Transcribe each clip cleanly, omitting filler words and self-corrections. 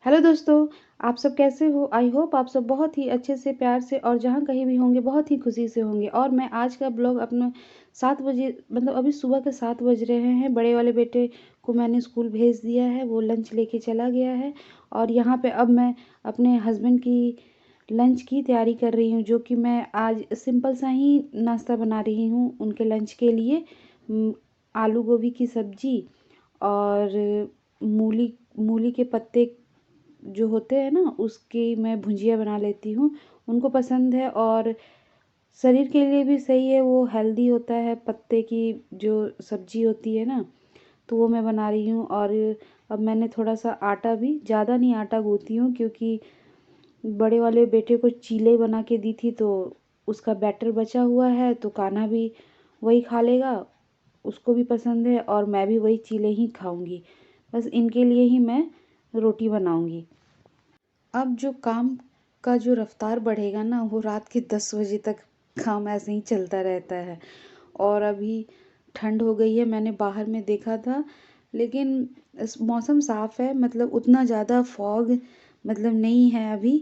Hello दोस्तों, आप सब कैसे हो? आई होप आप सब बहुत ही अच्छे से, प्यार से और जहाँ कहीं भी होंगे बहुत ही खुशी से होंगे। और मैं आज का ब्लॉग अपना 7 बजे मतलब अभी सुबह के 7 बज रहे हैं। बड़े वाले बेटे को मैंने स्कूल भेज दिया है, वो लंच लेके चला गया है। और यहाँ पे अब मैं अपने हस्बैंड की लंच की तैयारी कर रही हूँ, जो कि मैं आज सिंपल सा ही नाश्ता बना रही हूँ उनके लंच के लिए। आलू गोभी की सब्जी और मूली मूली के पत्ते जो होते हैं ना, उसकी मैं भुजिया बना लेती हूँ। उनको पसंद है और शरीर के लिए भी सही है, वो हेल्दी होता है। पत्ते की जो सब्जी होती है ना, तो वो मैं बना रही हूँ। और अब मैंने थोड़ा सा आटा भी, ज़्यादा नहीं आटा गूँथी हूँ, क्योंकि बड़े वाले बेटे को चीले बना के दी थी, तो उसका बैटर बचा हुआ है, तो कान्हा भी वही खा लेगा। उसको भी पसंद है और मैं भी वही चीले ही खाऊंगी। बस इनके लिए ही मैं रोटी बनाऊंगी। अब जो काम का जो रफ्तार बढ़ेगा ना, वो रात के 10 बजे तक काम ऐसे ही चलता रहता है। और अभी ठंड हो गई है, मैंने बाहर में देखा था, लेकिन मौसम साफ़ है, मतलब उतना ज़्यादा फॉग मतलब नहीं है अभी।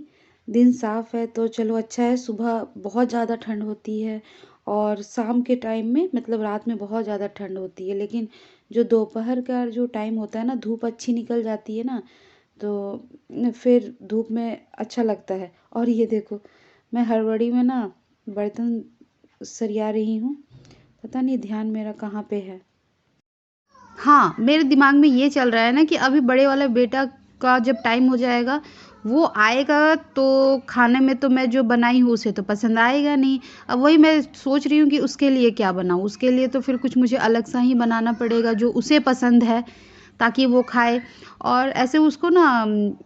दिन साफ़ है तो चलो अच्छा है। सुबह बहुत ज़्यादा ठंड होती है और शाम के टाइम में मतलब रात में बहुत ज़्यादा ठंड होती है। लेकिन जो दोपहर का जो टाइम होता है ना, धूप अच्छी निकल जाती है ना, तो फिर धूप में अच्छा लगता है। और ये देखो, मैं हड़बड़ी में ना बर्तन सरिया रही हूँ, पता नहीं ध्यान मेरा कहाँ पे है। हाँ, मेरे दिमाग में ये चल रहा है ना कि अभी बड़े वाले बेटा का जब टाइम हो जाएगा, वो आएगा तो खाने में तो मैं जो बनाई हूँ उसे तो पसंद आएगा नहीं। अब वही मैं सोच रही हूँ कि उसके लिए क्या बनाऊँ। उसके लिए तो फिर कुछ मुझे अलग सा ही बनाना पड़ेगा जो उसे पसंद है, ताकि वो खाए। और ऐसे उसको ना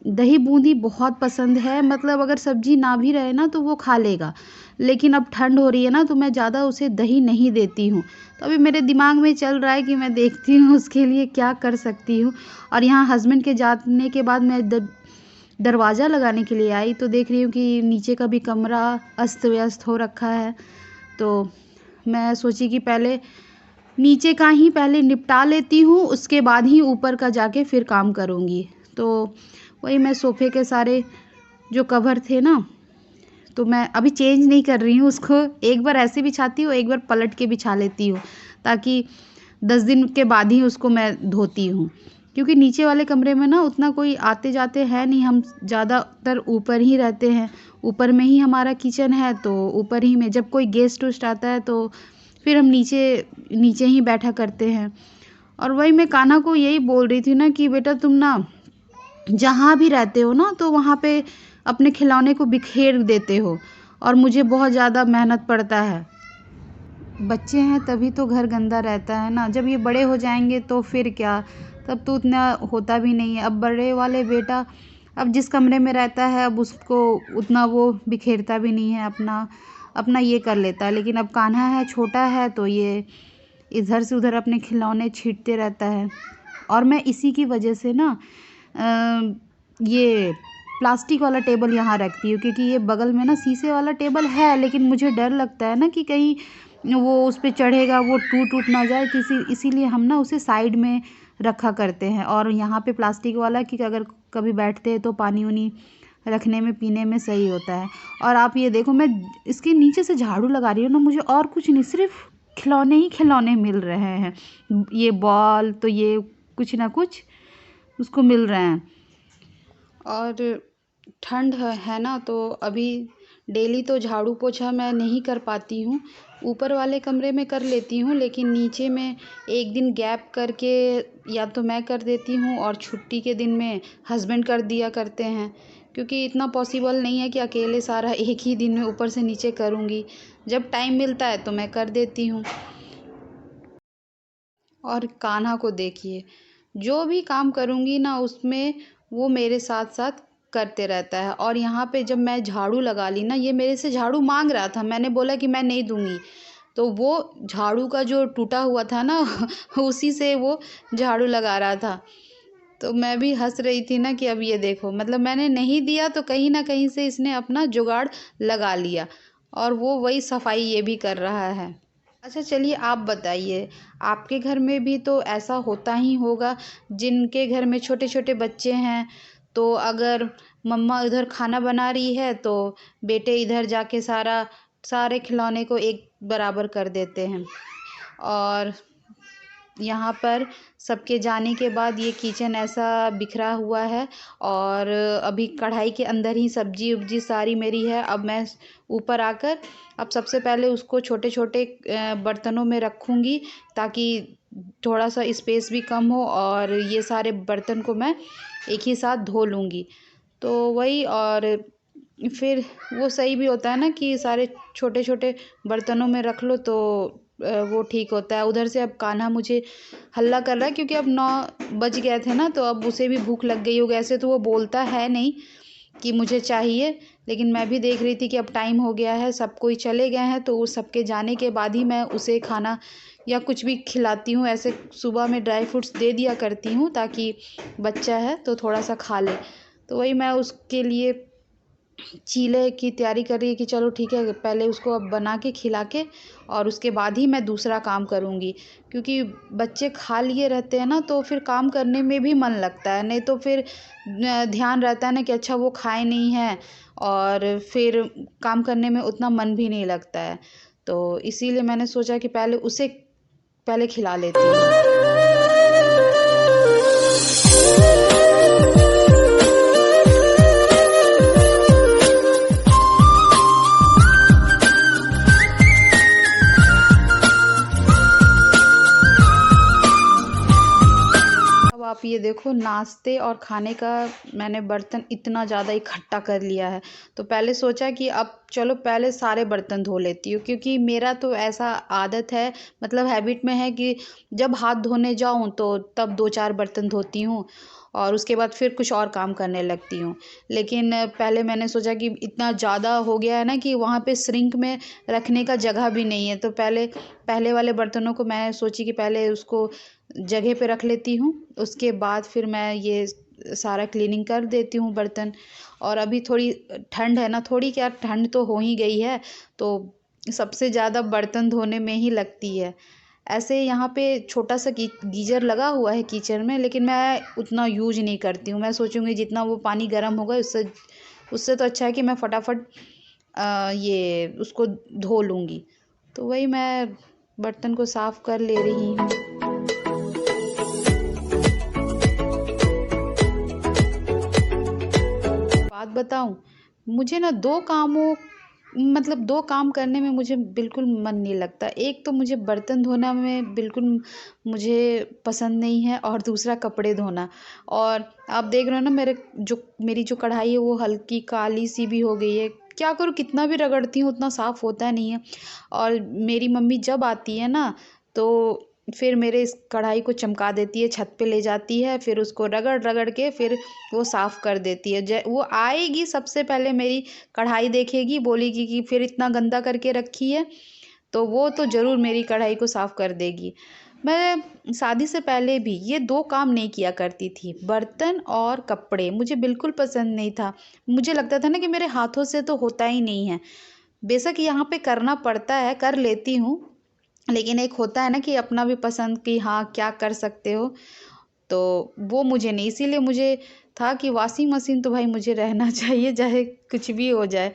दही बूंदी बहुत पसंद है, मतलब अगर सब्जी ना भी रहे ना तो वो खा लेगा। लेकिन अब ठंड हो रही है ना, तो मैं ज़्यादा उसे दही नहीं देती हूँ। तो अभी मेरे दिमाग में चल रहा है कि मैं देखती हूँ उसके लिए क्या कर सकती हूँ। और यहाँ हस्बैंड के जाने के बाद मैं दरवाज़ा लगाने के लिए आई, तो देख रही हूँ कि नीचे का भी कमरा अस्त व्यस्त हो रखा है। तो मैं सोची कि पहले नीचे का ही पहले निपटा लेती हूँ, उसके बाद ही ऊपर का जाके फिर काम करूँगी। तो वही मैं सोफ़े के सारे जो कवर थे ना, तो मैं अभी चेंज नहीं कर रही हूँ उसको। एक बार ऐसे बिछाती हूँ, एक बार पलट के बिछा लेती हूँ, ताकि 10 दिन के बाद ही उसको मैं धोती हूँ। क्योंकि नीचे वाले कमरे में ना उतना कोई आते जाते हैं नहीं, हम ज़्यादातर ऊपर ही रहते हैं। ऊपर में ही हमारा किचन है, तो ऊपर ही में जब कोई गेस्ट वेस्ट आता है तो फिर हम नीचे नीचे ही बैठा करते हैं। और वही मैं कान्हा को यही बोल रही थी ना कि बेटा तुम ना जहाँ भी रहते हो ना, तो वहाँ पे अपने खिलौने को बिखेर देते हो और मुझे बहुत ज़्यादा मेहनत पड़ता है। बच्चे हैं तभी तो घर गंदा रहता है ना, जब ये बड़े हो जाएंगे तो फिर क्या, तब तो उतना होता भी नहीं है। अब बड़े वाले बेटा अब जिस कमरे में रहता है, अब उसको उतना वो बिखेरता भी नहीं है, अपना अपना ये कर लेता है। लेकिन अब कान्हा है, छोटा है, तो ये इधर से उधर अपने खिलौने छींटते रहता है। और मैं इसी की वजह से ना ये प्लास्टिक वाला टेबल यहाँ रखती हूँ, क्योंकि ये बगल में ना शीशे वाला टेबल है, लेकिन मुझे डर लगता है ना कि कहीं वो उस पे चढ़ेगा, वो टूट टूट ना जाए, किसी इसीलिए हम ना उसे साइड में रखा करते हैं। और यहाँ पे प्लास्टिक वाला कि अगर कभी बैठते हैं तो पानी वानी रखने में, पीने में सही होता है। और आप ये देखो, मैं इसके नीचे से झाड़ू लगा रही हूँ ना, मुझे और कुछ नहीं, सिर्फ खिलौने ही खिलौने मिल रहे हैं। ये बॉल तो ये कुछ ना कुछ उसको मिल रहे हैं। और ठंड है ना, तो अभी डेली तो झाड़ू पोछा मैं नहीं कर पाती हूँ। ऊपर वाले कमरे में कर लेती हूँ, लेकिन नीचे में एक दिन गैप करके या तो मैं कर देती हूँ, और छुट्टी के दिन में हस्बैंड कर दिया करते हैं। क्योंकि इतना पॉसिबल नहीं है कि अकेले सारा एक ही दिन में ऊपर से नीचे करूँगी। जब टाइम मिलता है तो मैं कर देती हूँ। और कान्हा को देखिए, जो भी काम करूँगी ना उसमें वो मेरे साथ साथ करते रहता है। और यहाँ पे जब मैं झाड़ू लगा ली ना, ये मेरे से झाड़ू मांग रहा था, मैंने बोला कि मैं नहीं दूंगी, तो वो झाड़ू का जो टूटा हुआ था ना उसी से वो झाड़ू लगा रहा था। तो मैं भी हंस रही थी ना कि अब ये देखो, मतलब मैंने नहीं दिया तो कहीं ना कहीं से इसने अपना जुगाड़ लगा लिया, और वो वही सफाई ये भी कर रहा है। अच्छा चलिए, आप बताइए, आपके घर में भी तो ऐसा होता ही होगा, जिनके घर में छोटे छोटे बच्चे हैं, तो अगर मम्मा इधर खाना बना रही है तो बेटे इधर जाके सारे खिलौने को एक बराबर कर देते हैं। और यहाँ पर सबके जाने के बाद ये किचन ऐसा बिखरा हुआ है और अभी कढ़ाई के अंदर ही सब्जी उब्जी सारी मेरी है। अब मैं ऊपर आकर अब सबसे पहले उसको छोटे छोटे बर्तनों में रखूँगी ताकि थोड़ा सा स्पेस भी कम हो और ये सारे बर्तन को मैं एक ही साथ धो लूँगी। तो वही, और फिर वो सही भी होता है ना कि सारे छोटे छोटे बर्तनों में रख लो तो वो ठीक होता है। उधर से अब कान्हा मुझे हल्ला कर रहा है क्योंकि अब 9 बज गए थे ना, तो अब उसे भी भूख लग गई होगी। ऐसे तो वो बोलता है नहीं कि मुझे चाहिए, लेकिन मैं भी देख रही थी कि अब टाइम हो गया है, सब कोई चले गए हैं, तो उस सबके जाने के बाद ही मैं उसे खाना या कुछ भी खिलाती हूँ। ऐसे सुबह में ड्राई फ्रूट्स दे दिया करती हूँ ताकि बच्चा है तो थोड़ा सा खा ले। तो वही मैं उसके लिए चीले की तैयारी कर रही है कि चलो ठीक है, पहले उसको अब बना के खिला के और उसके बाद ही मैं दूसरा काम करूँगी। क्योंकि बच्चे खा लिए रहते हैं ना तो फिर काम करने में भी मन लगता है, नहीं तो फिर ध्यान रहता है ना कि अच्छा वो खाए नहीं हैं और फिर काम करने में उतना मन भी नहीं लगता है। तो इसीलिए मैंने सोचा कि पहले उसे पहले खिला लेती हूँ। अब आप ये देखो, नाश्ते और खाने का मैंने बर्तन इतना ज़्यादा इकट्ठा कर लिया है। तो पहले सोचा कि अब चलो पहले सारे बर्तन धो लेती हूँ, क्योंकि मेरा तो ऐसा आदत है, मतलब हैबिट में है कि जब हाथ धोने जाऊँ तो तब 2-4 बर्तन धोती हूँ और उसके बाद फिर कुछ और काम करने लगती हूँ। लेकिन पहले मैंने सोचा कि इतना ज़्यादा हो गया है ना कि वहाँ पे सिंक में रखने का जगह भी नहीं है, तो पहले वाले बर्तनों को मैं सोची कि पहले उसको जगह पे रख लेती हूँ, उसके बाद फिर मैं ये सारा क्लीनिंग कर देती हूँ बर्तन। और अभी थोड़ी ठंड है ना, थोड़ी क्या ठंड तो हो ही गई है, तो सबसे ज़्यादा बर्तन धोने में ही लगती है। ऐसे यहाँ पे छोटा सा गीज़र लगा हुआ है किचन में, लेकिन मैं उतना यूज नहीं करती हूँ। मैं सोचूंगी जितना वो पानी गर्म होगा उससे उससे तो अच्छा है कि मैं फटाफट ये उसको धो लूँगी। तो वही मैं बर्तन को साफ़ कर ले रही हूँ। बात बताऊं, मुझे ना 2 काम करने में मुझे बिल्कुल मन नहीं लगता। एक तो मुझे बर्तन धोना में बिल्कुल मुझे पसंद नहीं है और दूसरा कपड़े धोना। और आप देख रहे हो ना, मेरी जो कढ़ाई है वो हल्की काली सी भी हो गई है। क्या करूँ, कितना भी रगड़ती हूँ उतना साफ़ होता नहीं है। और मेरी मम्मी जब आती है ना तो फिर मेरे इस कढ़ाई को चमका देती है, छत पे ले जाती है, फिर उसको रगड़ रगड़ के फिर वो साफ़ कर देती है। वो आएगी सबसे पहले मेरी कढ़ाई देखेगी, बोलेगी कि फिर इतना गंदा करके रखी है, तो वो तो ज़रूर मेरी कढ़ाई को साफ़ कर देगी। मैं शादी से पहले भी ये 2 काम नहीं किया करती थी, बर्तन और कपड़े मुझे बिल्कुल पसंद नहीं था। मुझे लगता था ना कि मेरे हाथों से तो होता ही नहीं है। बेशक यहाँ पे करना पड़ता है, कर लेती हूँ, लेकिन एक होता है ना कि अपना भी पसंद कि हाँ, क्या कर सकते हो, तो वो मुझे नहीं। इसीलिए मुझे था कि वॉशिंग मशीन तो भाई मुझे रहना चाहिए, चाहे कुछ भी हो जाए।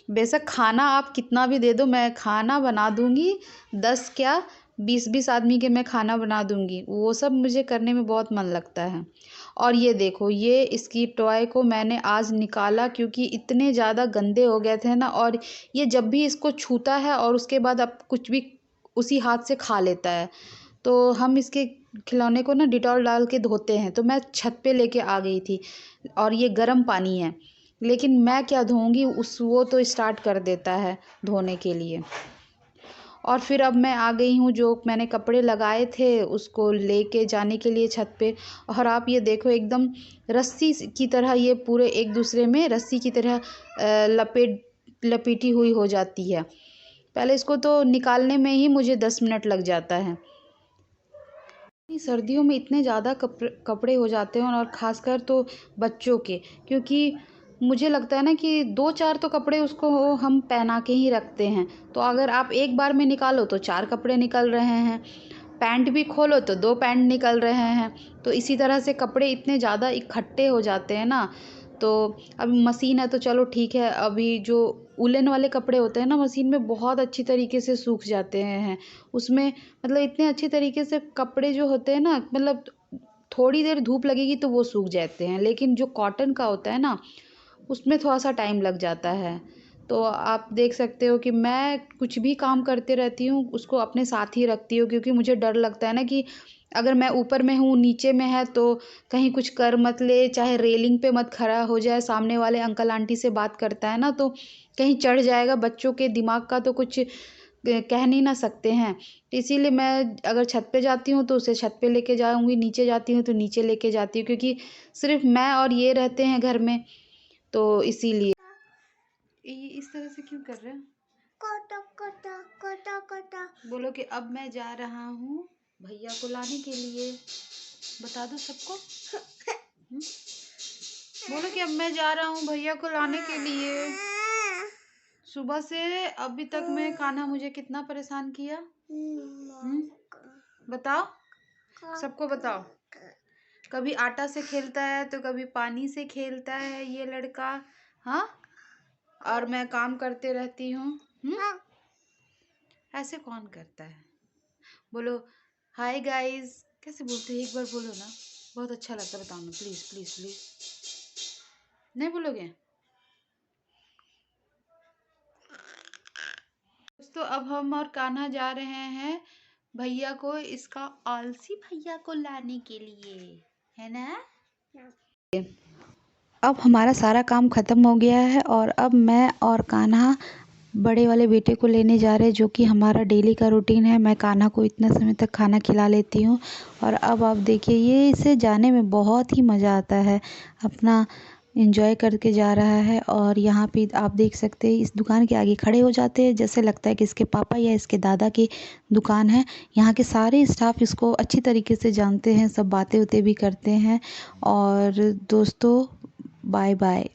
बेशक खाना आप कितना भी दे दो, मैं खाना बना दूँगी। 10 क्या 20-20 आदमी के मैं खाना बना दूँगी। वो सब मुझे करने में बहुत मन लगता है। और ये देखो, ये इसकी टॉय को मैंने आज निकाला क्योंकि इतने ज़्यादा गंदे हो गए थे ना, और ये जब भी इसको छूता है और उसके बाद अब कुछ भी उसी हाथ से खा लेता है। तो हम इसके खिलौने को ना डिटॉल डाल के धोते हैं, तो मैं छत पे लेके आ गई थी और ये गर्म पानी है, लेकिन मैं क्या धोऊंगी, वो तो स्टार्ट कर देता है धोने के लिए। और फिर अब मैं आ गई हूँ, जो मैंने कपड़े लगाए थे उसको लेके जाने के लिए छत पे। और आप ये देखो, एकदम रस्सी की तरह ये पूरे एक दूसरे में रस्सी की तरह लपेटी हुई हो जाती है। पहले इसको तो निकालने में ही मुझे 10 मिनट लग जाता है। सर्दियों में इतने ज़्यादा कपड़े हो जाते हैं, और ख़ासकर तो बच्चों के, क्योंकि मुझे लगता है ना कि 2-4 तो कपड़े उसको हम पहना के ही रखते हैं, तो अगर आप एक बार में निकालो तो 4 कपड़े निकल रहे हैं। पैंट भी खोलो तो 2 पैंट निकल रहे हैं। तो इसी तरह से कपड़े इतने ज़्यादा इकट्ठे हो जाते हैं ना, तो अब मशीन है तो चलो ठीक है। अभी जो वूलन वाले कपड़े होते हैं ना, मशीन में बहुत अच्छी तरीके से सूख जाते हैं। उसमें मतलब इतने अच्छे तरीके से कपड़े जो होते हैं ना, मतलब थोड़ी देर धूप लगेगी तो वो सूख जाते हैं। लेकिन जो कॉटन का होता है ना, उसमें थोड़ा-सा टाइम लग जाता है। तो आप देख सकते हो कि मैं कुछ भी काम करते रहती हूँ, उसको अपने साथ ही रखती हूँ, क्योंकि मुझे डर लगता है ना कि अगर मैं ऊपर में हूँ, नीचे में है तो कहीं कुछ कर मत ले, चाहे रेलिंग पे मत खड़ा हो जाए। सामने वाले अंकल आंटी से बात करता है ना, तो कहीं चढ़ जाएगा। बच्चों के दिमाग का तो कुछ कह नहीं ना सकते हैं। तो इसीलिए मैं अगर छत पे जाती हूँ तो उसे छत पे लेके जाऊँगी, नीचे जाती हूँ तो नीचे लेके जाती हूँ, क्योंकि सिर्फ़ मैं और ये रहते हैं घर में, तो इसीलिए। ये इस तरह से क्यों कर रहे हैं? कोटा कोटा कोटा कोटा बोलो कि अब मैं जा रहा हूँ भैया को लाने के लिए। बता दो सबको। बोलो कि अब मैं जा रहा हूँ भैया को लाने के लिए। सुबह से अभी तक में कान्हा मुझे कितना परेशान किया। बताओ, सबको बताओ। कभी आटा से खेलता है तो कभी पानी से खेलता है ये लड़का। हाँ, और मैं काम करते रहती हूँ। ऐसे कौन करता है? बोलो हाय गाइस। कैसे बोलते हैं, एक बार बोलो ना, बहुत अच्छा लगता है। बताओ ना प्लीज प्लीज प्लीज। नहीं बोलोगे? दोस्तों अब हम और कान्हा जा रहे हैं भैया को, इसका आलसी भैया को लाने के लिए, है ना? अब हमारा सारा काम ख़त्म हो गया है और अब मैं और कान्हा बड़े वाले बेटे को लेने जा रहे हैं, जो कि हमारा डेली का रूटीन है। मैं कान्हा को इतना समय तक खाना खिला लेती हूँ और अब आप देखिए ये इसे जाने में बहुत ही मज़ा आता है, अपना एंजॉय करके जा रहा है। और यहाँ पे आप देख सकते हैं इस दुकान के आगे खड़े हो जाते हैं, जैसे लगता है कि इसके पापा या इसके दादा की दुकान है। यहाँ के सारे स्टाफ इसको अच्छी तरीके से जानते हैं, सब बातें उतें भी करते हैं। और दोस्तों बाय बाय।